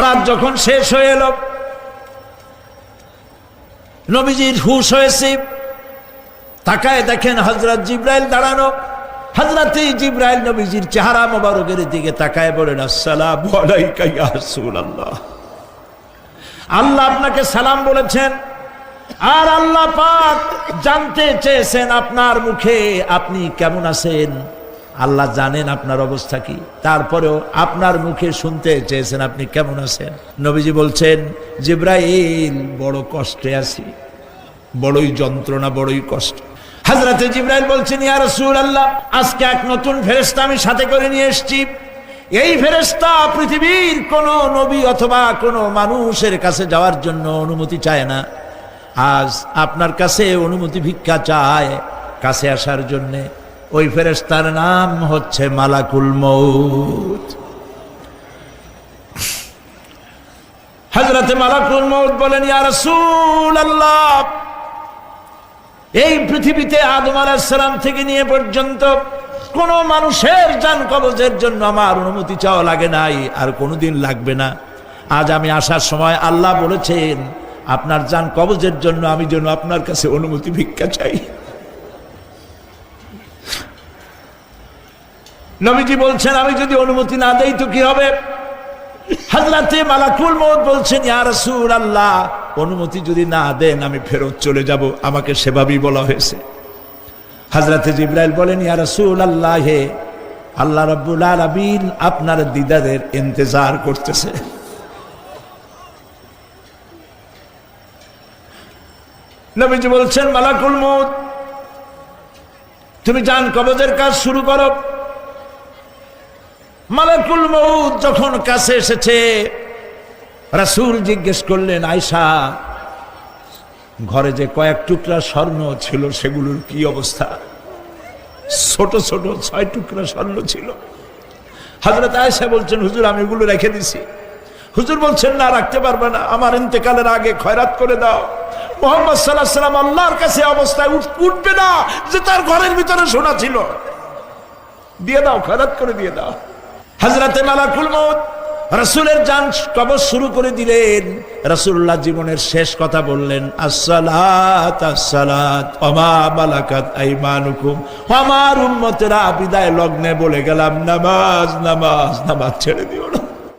রাত যখন শেষ হয়ে এলো, নবীজির হুঁশ হয়েছে, তাকায় দেখেন হযরত জিবরাইল দাঁড়ানো। হযরত জিবরাইল নবীজির চেহারা মোবারকের দিকে তাকায় বলেন, আসসালামু আলাইকা ইয়া রাসূলুল্লাহ। আল্লাহ আপনাকে সালাম বলেছেন, আর আল্লাহ পাক জানতে চেয়েছেন আপনার মুখে আপনি কেমন আছেন। আল্লাহ জানেন আপনার অবস্থা কি, তারপরেও আপনার মুখে শুনতে চেয়েছেন আপনি কেমন আছেন। নবীজি বলছেন, জিবরাইল বড় কষ্টে আছি, বড়ই যন্ত্রণা, বড়ই কষ্ট। হযরত জিবরাইল বলছেন, ইয়া রাসূলুল্লাহ, আজকে এক নতুন ফেরেশতা আমি সাথে করে নিয়ে এসেছি। এই ফেরেশতা পৃথিবীর কোন নবী অথবা কোন মানুষের কাছে যাওয়ার জন্য অনুমতি চায় না, আজ আপনার কাছে অনুমতি ভিক্ষা চায় কাছে আসার জন্য। ওই ফেরেশতার নাম হচ্ছে মালাকুল মউত। হযরত মালাকুল মউত বলেন, ইয়া রাসূলুল্লাহ, এই পৃথিবীতে আদম আলাইহিস সালাম থেকে নিয়ে পর্যন্ত কোন মানুষের জান কবজের জন্য আমার অনুমতি চাওয়া লাগে নাই, আর কোনোদিন লাগবে না। আজ আমি আসার সময় আল্লাহ বলেছেন আপনার জান কবজের জন্য আমি যেন আপনার কাছে অনুমতি ভিক্ষা চাই। নবীজি বলছেন, আমি যদি অনুমতি না দেই তো কি হবে? হযরতে মালাকুল মউত বলছেন, ইয়া রাসূলুল্লাহ, অনুমতি যদি না দেন আমি ফেরত চলে যাব, আমাকে সেভাবেই বলা হয়েছে। হযরতে জিবরাইল বলেন, ইয়া রাসূলুল্লাহ, হে আল্লাহ রাব্বুল আলামিন আপনার দিদারের ইন্তজার করতেছে। নবীজি বলছেন, মালাকুল মউত, তুমি জান কবজের কাজ শুরু করো। মালাকুল মউত যখন কাছে এসেছে, রাসূল জিজ্ঞেস করলেন, আয়েশা, ঘরে যে কয়েক টুকরা স্বর্ণ ছিল সেগুলোর কি অবস্থা? ছোট ছোট 6 টুকরা স্বর্ণ ছিল। হযরত আয়েশা বলছেন, হুজুর আমি এগুলো রেখে দিছি। হুজুর বলছেন, না, রাখতে পারবে না, আমার ইন্তেকালের আগে খয়রাত করে দাও। মুহাম্মদ সাল্লাল্লাহু আলাইহি ওয়াসাল্লাম আল্লাহর কাছে অবস্থায় উঠবে না যে তার ঘরের ভিতরে সোনা ছিল, দিয়ে দাও, খয়রাত করে দিয়ে দাও। হযরতে মালাকুল মউত রাসূলের জান কবজ শুরু করে দিলেন। রাসূলুল্লাহ জীবনের শেষ কথা বললেন, আসসালাত আসসালাত ওয়া মা মালাকাত আইমানুকুম। আমার উম্মতেরা বিদায় লগ্নে বলে গেলাম, নামাজ নামাজ নামাজ ছেড়ে দিও না।